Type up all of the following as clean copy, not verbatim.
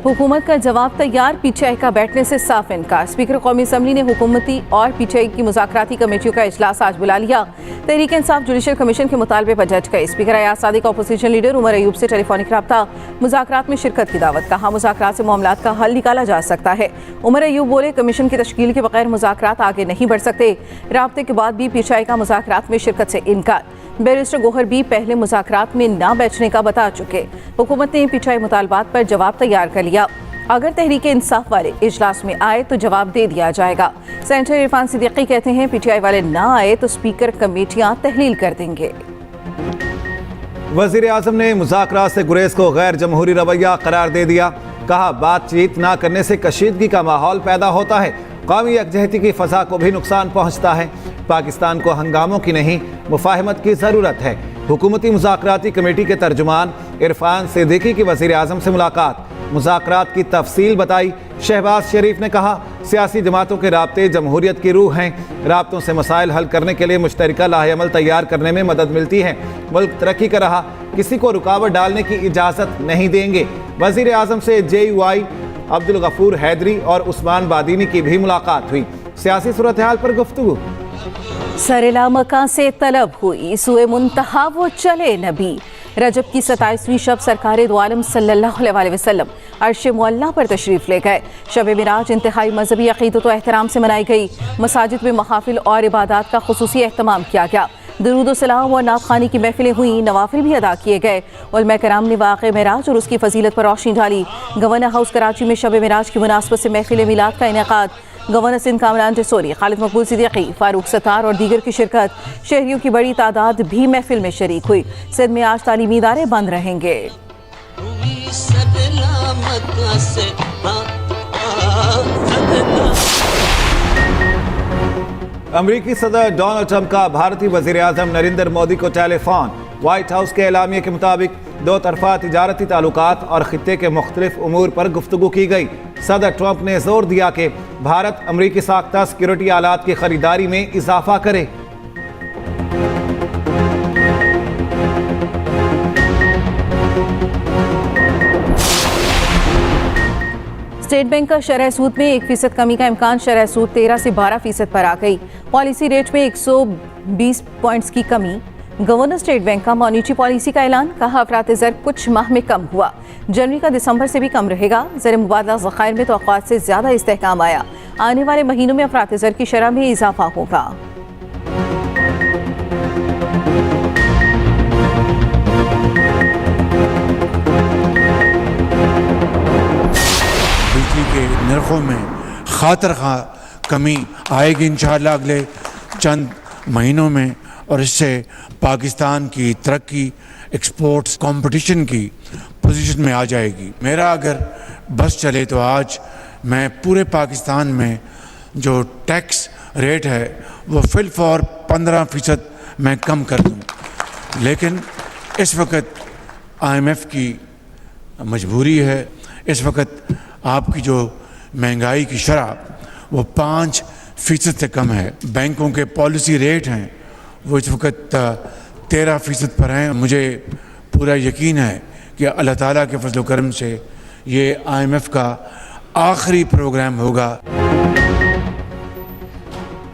हुकूमत का जवाब तैयार, पीटीआई का बैठने से साफ इनकार। स्पीकर कौमी असम्बली ने हुकूमती और पीटीआई की मुज़ाकराती कमेटियों का इजलास आज बुला लिया। तहरीक इंसाफ जुडिशल कमीशन के मुतालबे पर जज गए। Speaker Ayaz Sadiq opposition leader Omar Ayub से टेलीफोनिक रब्ता, मुज़ाकरात में शिरकत की दावत। कहा मुज़ाकरात से मामलात का हल निकाला जा सकता है। उमर अयूब बोले कमीशन की तश्कील के बगैर मुज़ाकरात आगे नहीं बढ़ सकते। राब्ते के बाद भी पीटीआई का मुज़ाकरात में शिरकत से इनकार। बैरिस्टर गोहर भी पहले मुज़ाकरात में ना बैठने का बता चुके। हुकूमत ने पीटीआई मुतालबात पर जवाब तैयार कर लिया। अगर तहरीक इंसाफ वाले इजलास में आए तो जवाब दे दिया जाएगा। सेनेटर इरफान सिद्दीकी कहते हैं पीटीआई वाले ना आए तो स्पीकर कमेटियां तहलील कर देंगे। वज़ीर आज़म ने मुज़ाकरात से गुरेज को गैर जमहूरी रवैया करार दे दिया। कहा बातचीत ना करने से कशीदगी का माहौल पैदा होता है, कौमी यकजहती की फ़ज़ा को भी नुकसान पहुँचता है। पाकिस्तान को हंगामों की नहीं मुफाहमत की ज़रूरत है। हुकूमती मुज़ाकराती कमेटी के तर्जुमान इरफान सिद्दीकी की वज़ीर आज़म से मुलाकात, मुज़ाकरात की तफसील बताई। शहबाज शरीफ ने कहा सियासी जमातों के राब्ते जमहूरियत की रूह हैं। राब्तों से मसाइल हल करने के लिए मुश्तरका लाहेअमल तैयार करने में मदद मिलती है। मुल्क तरक्की कर रहा, किसी को रुकावट डालने की इजाज़त नहीं देंगे। वज़ीर आज़म से JUI अब्दुल गफूर हैदरी और उस्मान बादीनी की भी मुलाकात हुई। सियासी सूरत हाल पर गुफ्तगू। सरेला मकां से तलब हुई, सुए मुंतहा वो चले नबी। रजब की 27वीं शब सरकार दो आलम सल्लल्लाहु अलैहि वसल्लम अर्श मुअल्ला पर तशरीफ़ ले गए। शब मिराज इंतहाई मजहबी अक़ीदत व एहतराम से मनाई गई। मसाजिद में महाफिल और इबादत का खुसूसी एहतमाम किया गया। दरूद व सलाम और नात ख़ानी की महफिलें हुई, नवाफिल भी अदा किए गए। उलमा कराम ने वाक़े मिराज और उसकी फजीलत पर रोशनी डाली। गवर्नर हाउस कराची में शब मिराज की मुनासबत से महफिल मिलाद का इनेकाद। गवर्नर सिंध कामरान जसोरी, खालिद मकबूल सिद्दीकी, फारूक सत्तार और दीगर की शिरकत। शहरियों की बड़ी तादाद भी महफिल में शरीक हुई। सिंध में आज तालीमी इदारे बंद रहेंगे। अमरीकी सदर डोनाल्ड ट्रंप का भारतीय वज़ीर आज़म नरेंद्र मोदी को टेलीफोन। व्हाइट हाउस के एलामिया के मुताबिक दो तरफा तिजारती ताल्लुकात और खित्ते के मुख्तलिफ उमूर पर गुफ्तगू की गई। सदर ट्रंप ने जोर दिया कि भारत अमरीकी साख्ता सिक्योरिटी आलात की खरीदारी में इजाफा करे। स्टेट बैंक का शरह सूद में 1% कमी का इम्कान, शरह सूद 13 से 12% पर आ गई। पॉलिसी रेट में 120 पॉइंट्स की कमी। गवर्नर स्टेट बैंक का मॉनिटरी पॉलिसी का ऐलान। कहा अफरात ज़र कुछ माह में कम हुआ, जनवरी का दिसंबर से भी कम रहेगा। ज़र मुबादला ज़खायर में तवक्कुआत से ज़्यादा इस्तेहकाम आया। आने वाले महीनों में अफरात ज़र की शरह में इजाफा होगा। बिजली के नरखों में खातर खा कमी आएगी इंशाअल्लाह अगले चंद महीनों में, और इससे पाकिस्तान की तरक्की एक्सपोर्ट्स कंपटीशन की पोजीशन में आ जाएगी। मेरा अगर बस चले तो आज मैं पूरे पाकिस्तान में जो टैक्स रेट है वो फिल फॉर 15% मैं कम कर दूँ। लेकिन इस वक्त IMF की मजबूरी है, इस वक्त आपकी जो महंगाई की शरह वो 5% से कम है। बैंकों के पॉलिसी रेट हैं वो इस वक्त 13% पर हैं। मुझे पूरा यकीन है कि अल्लाह ताला के फजल करम से ये IMF का आखिरी प्रोग्राम होगा।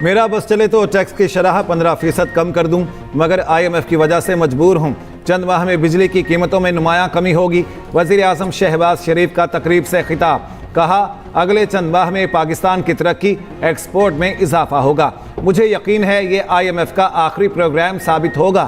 मेरा बस चले तो टैक्स की शरह 15% कम कर दूं, मगर IMF की वजह से मजबूर हूं। चंद माह में बिजली की कीमतों में नुमायां कमी होगी। वज़ीर आज़म शहबाज शरीफ का तकरीब से खिताब। कहा अगले चंद माह में पाकिस्तान की तरक्की एक्सपोर्ट में इजाफा होगा। मुझे यकीन है ये IMF का आखिरी प्रोग्राम साबित होगा।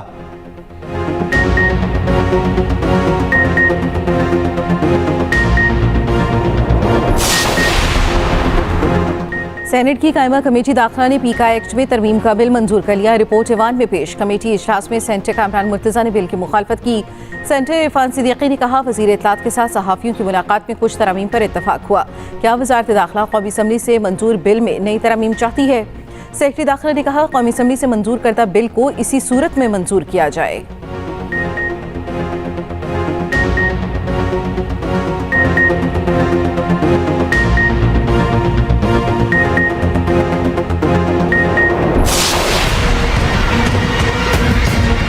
सेनेट की कायमा कमेटी दाखिला ने पीका एक्ट में तरमीम का बिल मंजूर कर लिया। रिपोर्ट ऐवान में पेश। कमेटी इजलास में सेनेटर कामरान मुर्तज़ा ने बिल की मुखालफत की। सेनेटर इरफान सिद्दीकी ने कहा वज़ीर इत्तलात के साथ सहाफ़ियों की मुलाकात में कुछ तरमीम पर इत्तफाक हुआ। क्या वज़ारत दाखिला कौमी असम्बली से मंजूर बिल में नई तरमीम चाहती है? सेक्रेटरी दाखिला ने कहा कौमी असम्बली से मंजूर करदा बिल को इसी सूरत में मंजूर किया जाए।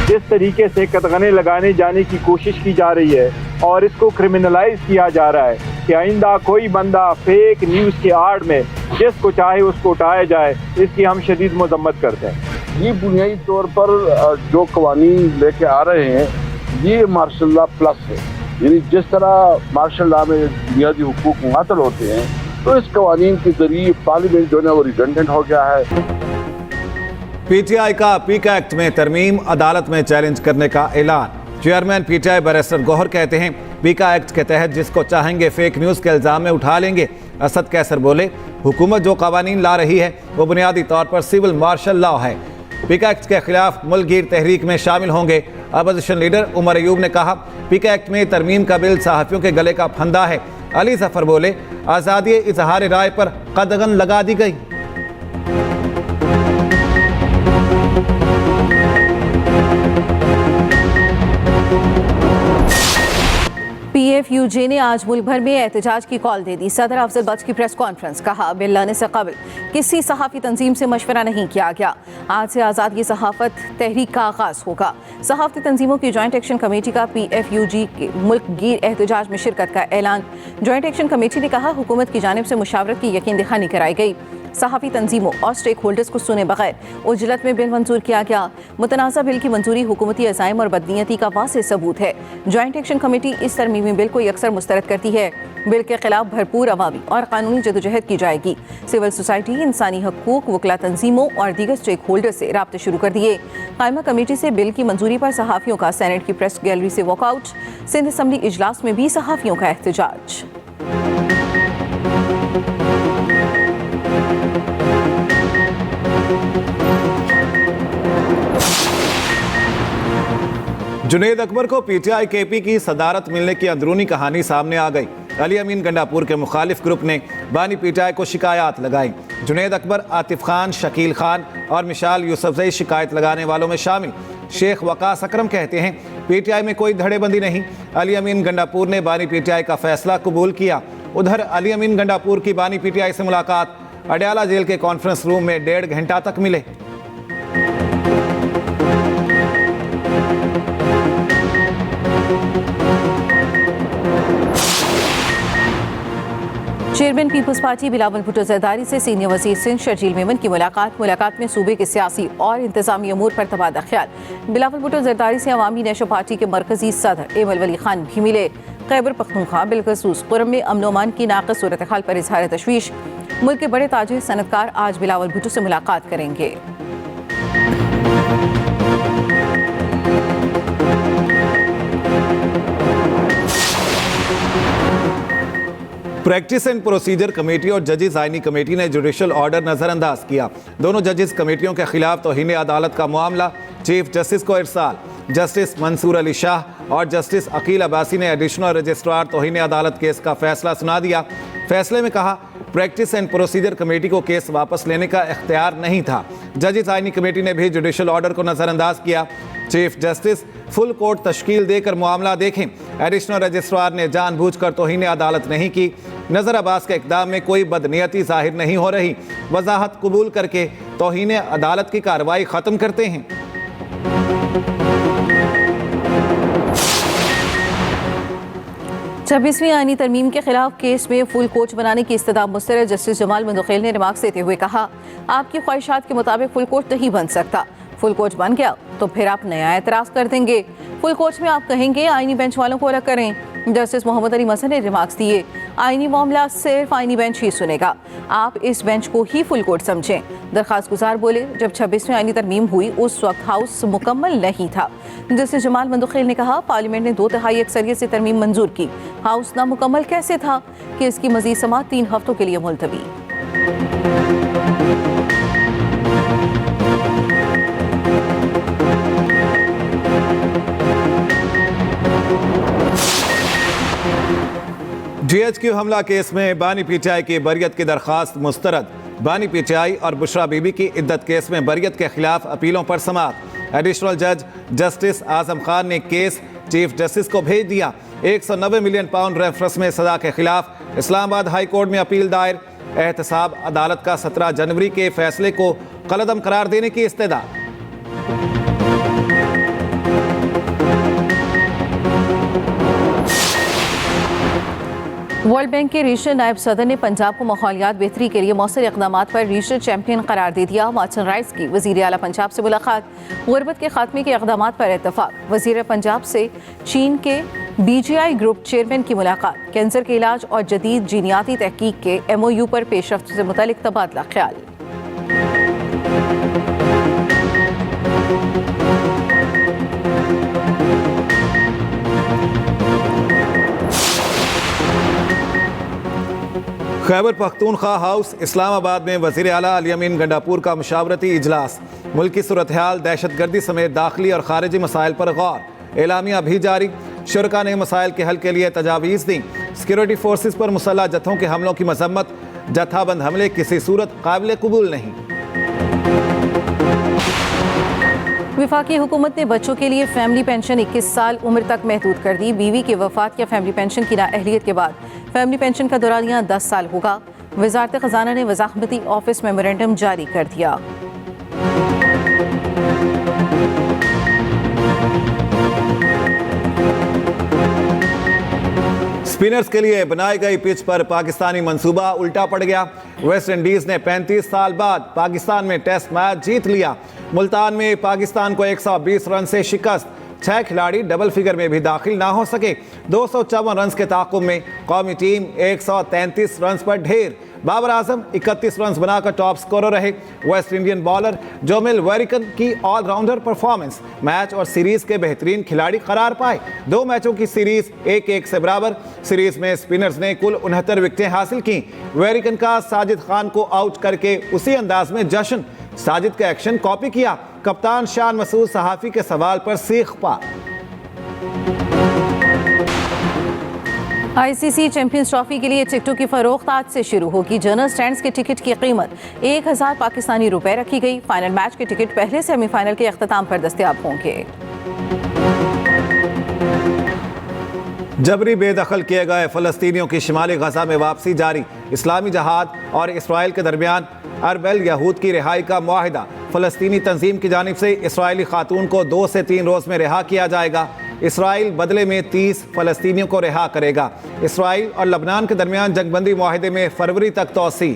जिस तरीके से कतगने लगाने जाने की कोशिश की जा रही है और इसको क्रिमिनलाइज किया जा रहा है कि आइंदा कोई बंदा फेक न्यूज़ की आड़ में जिसको चाहे उसको उठाया जाए, इसकी हम शदीद मजम्मत करते हैं। ये बुनियादी तौर पर जो कवानीन लेके आ रहे हैं, ये मार्शल लॉ प्लस है। यानी जिस तरह मार्शल लॉ में बुनियादी हुकूक मुअत्तल होते हैं, तो इस कवानीन के जरिए पार्लियामेंट जो है वो रिडंडेंट हो गया है। पीटीआई का पीका एक्ट में तरमीम अदालत में चैलेंज करने का ऐलान। चेयरमैन पीटीआई बैरिस्टर गौहर कहते हैं, पीका एक्ट के तहत जिसको चाहेंगे फेक न्यूज़ के इल्ज़ाम में उठा लेंगे। असद कैसर बोले, हुकूमत जो कवानीन ला रही है वो बुनियादी तौर पर सिविल मार्शल लॉ है। पीका एक्ट के खिलाफ मुल्कगीर तहरीक में शामिल होंगे। अपोजिशन लीडर उमर अयूब ने कहा, पीका एक्ट में तरमीम का बिल सहाफ़ियों के गले का फंदा है। अली जफर बोले, आज़ादी इजहार राय पर कदगन लगा दी गई। पीएफयूजे ने आज मुल्क भर में एहतजाज की कॉल दे दी। सदर अफजल बख्श की प्रेस कॉन्फ्रेंस, कहा बिल लाने से कबल किसी सहाफ़ी तंजीम से मशवरा नहीं किया गया। आज से आज़ादी सहाफ़त तहरीक का आगाज़ होगा। सहाफ़ती तंजीमों की जॉइंट एक्शन कमेटी का पीएफयूजी के मुल्कगीर एहतजाज में शिरकत का ऐलान। जॉइंट एक्शन कमेटी ने कहा, हुकूमत की जानिब से मुशावरत की यकीन दहानी कराई गई। सहाफ़ी तंजीमों और स्टेक होल्डर्स को सुने बगैर उजलत में बिल मंजूर किया गया। मुतनाज़ा बिल की मंजूरी हुकूमती अज़ाइम और बदनीयती का वाज़ेह सबूत है। जॉइंट एक्शन कमेटी इस तरमीमी बिल को यकसर मुस्तरद करती है। बिल के खिलाफ भरपूर अवामी और कानूनी जदोजहद की जाएगी। सिविल सोसाइटी, इंसानी हकूक, वकला तंजीमों और दीगर स्टेक होल्डर से राब्ते शुरू कर दिए। कायमा कमेटी से बिल की मंजूरी पर सहाफ़ियों का सेनेट की प्रेस गैलरी से वॉकआउट। सिंध असम्बली इजलास में भी सहाफ़ियों का एहतजाज। जुनेद अकबर को पीटीआई केपी की सदारत मिलने की अंदरूनी कहानी सामने आ गई। अली अमीन गंडापुर के मुखालिफ ग्रुप ने बानी पीटीआई को शिकायत लगाई। जुनेद अकबर, आतिफ खान, शकील खान और मिशाल यूसुफजई शिकायत लगाने वालों में शामिल। शेख वकास अकरम कहते हैं, पीटीआई में कोई धड़ेबंदी नहीं। अली अमीन गंडापुर ने बानी पीटीआई का फैसला कबूल किया। उधर अली अमीन गंडापुर की बानी पीटीआई से मुलाकात अडयाला जेल के कॉन्फ्रेंस रूम में 1.5 घंटा तक मिले। Chairman Peoples Party Bilawal Bhutto Zardari से सीनियर वजीर सिंध शर्जील मेमन की मुलाकात में सूबे के सियासी और इंतजामी अमूर पर तबादला ख्याल। बिलावल भुट्टो जरदारी से अवामी नेशनल पार्टी के मरकजी सदर एमल वली खान भी मिले। खैबर पख्तूनख्वा बिलखसूस कुरम में अमन अमान की नाक़िस सूरत हाल पर इजहार तशवीश। मुल्क के बड़े ताजिर सनतकार आज बिलावल भुट्टो से मुलाकात करेंगे। प्रैक्टिस एंड प्रोसीजर कमेटी और जजेस आइनी कमेटी ने जुडिशल ऑर्डर नजरअंदाज किया। दोनों जजेस कमेटियों के खिलाफ तौहीन अदालत का मामला चीफ जस्टिस को इरसाल। जस्टिस मंसूर अली शाह और जस्टिस अकील अब्बासी ने एडिशनल रजिस्ट्रार तौहीन अदालत केस का फैसला सुना दिया। फैसले में कहा, प्रैक्टिस एंड प्रोसीजर कमेटी को केस वापस लेने का इख्तियार नहीं था। जजेस आइनी कमेटी ने भी जुडिशल ऑर्डर को नजरअंदाज किया। चीफ जस्टिस फुल कोर्ट तश्कील देकर मामला देखें। एडिशनल रजिस्ट्रार ने जानबूझकर तौहीन अदालत नहीं की। नजर अब्बास के इक़दाम में कोई बदनीयती जाहिर नहीं हो रही। वजाहत कबूल करके तौहीन अदालत की कार्रवाई ख़त्म करते हैं। छब्बीसवीं आईनी तरमीम के खिलाफ केस में फुल कोच बनाने की इस्तदा मुस्तरद जस्टिस जमाल मंदुखेल ने रिमार्क्स देते हुए कहा, आपकी ख्वाहिशात के मुताबिक फुल कोच नहीं बन सकता। फुल कोच बन गया तो फिर आप नया एतराज़ कर देंगे। फुल कोच में आप कहेंगे आईनी बेंच वालों को अलग करें। जस्टिस मोहम्मद अली मसहर ने रिमार्क्स दिए, आईनी मामला सिर्फ आईनी बेंच ही सुनेगा, आप इस बेंच को ही फुल कोर्ट समझें। दरख्वास्त गुजार बोले, जब 26वीं आईनी तरमीम हुई उस वक्त हाउस मुकम्मल नहीं था। जस्टिस जमाल मंदुखेल ने कहा, पार्लियामेंट ने 2/3 अक्सरियत से तरमीम मंजूर की, हाउस नामुकम्मल कैसे था कि इसकी मजीद समाअत 3 हफ्तों के लिए मुलतवी। GHQ हमला केस में बानी पीटीआई की बरियत की दरख्वास्त मुस्तरद। बानी पीटीआई और बुशरा बीबी की इद्दत केस में बरियत के खिलाफ अपीलों पर समाअत। एडिशनल जज जस्टिस आजम खान ने केस चीफ जस्टिस को भेज दिया। 190 मिलियन पाउंड रेफरेंस में सजा के खिलाफ इस्लामाबाद हाई कोर्ट में अपील दायर। एहतसाब अदालत का 17 जनवरी के फैसले को कलअदम करार देने की इस्तदा। वर्ल्ड बैंक के रीजनल नायब सदर ने पंजाब को माहौलियात बेहतरी के लिए मौसर इकदाम पर रीजनल चैंपियन करार दे दिया। वाटसन राइस की वज़ीर आला पंजाब से मुलाकात, गुरबत के खात्मे के इकदाम पर इत्तफाक। वज़ीर पंजाब से चीन के BGI ग्रुप चेयरमैन की मुलाकात, कैंसर के इलाज और जदीद जीनियाती तहकीक के MOU पर पेशरफ्त से मुतल्लिक तबादला ख्याल। खैबर पख्तूनख्वा हाउस इस्लामाबाद में वज़ीर आला अली अमीन गंडापुर का मशावरती इजलास, मुल्की सूरत हाल, दहशतगर्दी समेत दाखिली और खारिजी मसाइल पर गौर। एलामिया भी जारी, शुरका ने मसाइल के हल के लिए तजावीज़ दी। सिक्योरिटी फोर्सेस पर मुसल्लह जत्थों के हमलों की मजम्मत, जत्थाबंद हमले किसी सूरत काबिल कबूल नहीं। वफाकी हुकूमत ने बच्चों के लिए फैमिली पेंशन 21 साल उम्र तक महदूद कर दी। बीवी की वफात या फैमिली पेंशन की नाअहलियत के बाद फैमिली पेंशन का दौरानिया 10 साल होगा। वजारत खजाना ने वजाहमती ऑफिस मेमोरेंडम जारी कर दिया। स्पिनर्स के लिए बनाई गई पिच पर पाकिस्तानी मंसूबा उल्टा पड़ गया। वेस्ट इंडीज ने 35 साल बाद पाकिस्तान में टेस्ट मैच जीत लिया। मुल्तान में पाकिस्तान को 120 रन से शिकस्त, 6 खिलाड़ी डबल फिगर में भी दाखिल ना हो सके। 254 रन के ताक़ुब में कौमी टीम 133 रन पर ढेर। बाबर आजम 31 रन बनाकर टॉप स्कोरर रहे। वेस्ट इंडियन बॉलर जोमिल वेरिकन की ऑलराउंडर परफॉर्मेंस मैच और सीरीज के बेहतरीन खिलाड़ी करार पाए। 2 मैचों की सीरीज 1-1 से बराबर। सीरीज में स्पिनर्स ने कुल 69 विकेटें हासिल की। वेरिकन का साजिद खान को आउट करके उसी अंदाज में जश्न, साजिद का एक्शन कॉपी किया। कप्तान शान मसूद सहाफी के सवाल पर सीख पा। ICC चैंपियंस ट्रॉफी के लिए टिकटों की फरोख्त आज से शुरू होगी। जनरल स्टैंड्स के टिकट की कीमत 1000 पाकिस्तानी रुपए रखी गई। फाइनल मैच के टिकट पहले सेमीफाइनल के अख्ताम पर दस्तयाब होंगे। जबरी बेदखल किए गए फ़लस्तीनियों की शिमाली गजा में वापसी जारी। इस्लामी जहाद और इसराइल के दरमियान अरबेल यहूद की रिहाई का मुआहिदा। फ़लस्तीनी तंजीम की जानिब से इसराइली खातून को 2 से 3 रोज़ में रिहा किया जाएगा। इसराइल बदले में 30 फ़लस्तीनियों को रिहा करेगा। इसराइल और लबनान के दरमियान जंगबंदी मुआहिदे में फरवरी तक तौसी।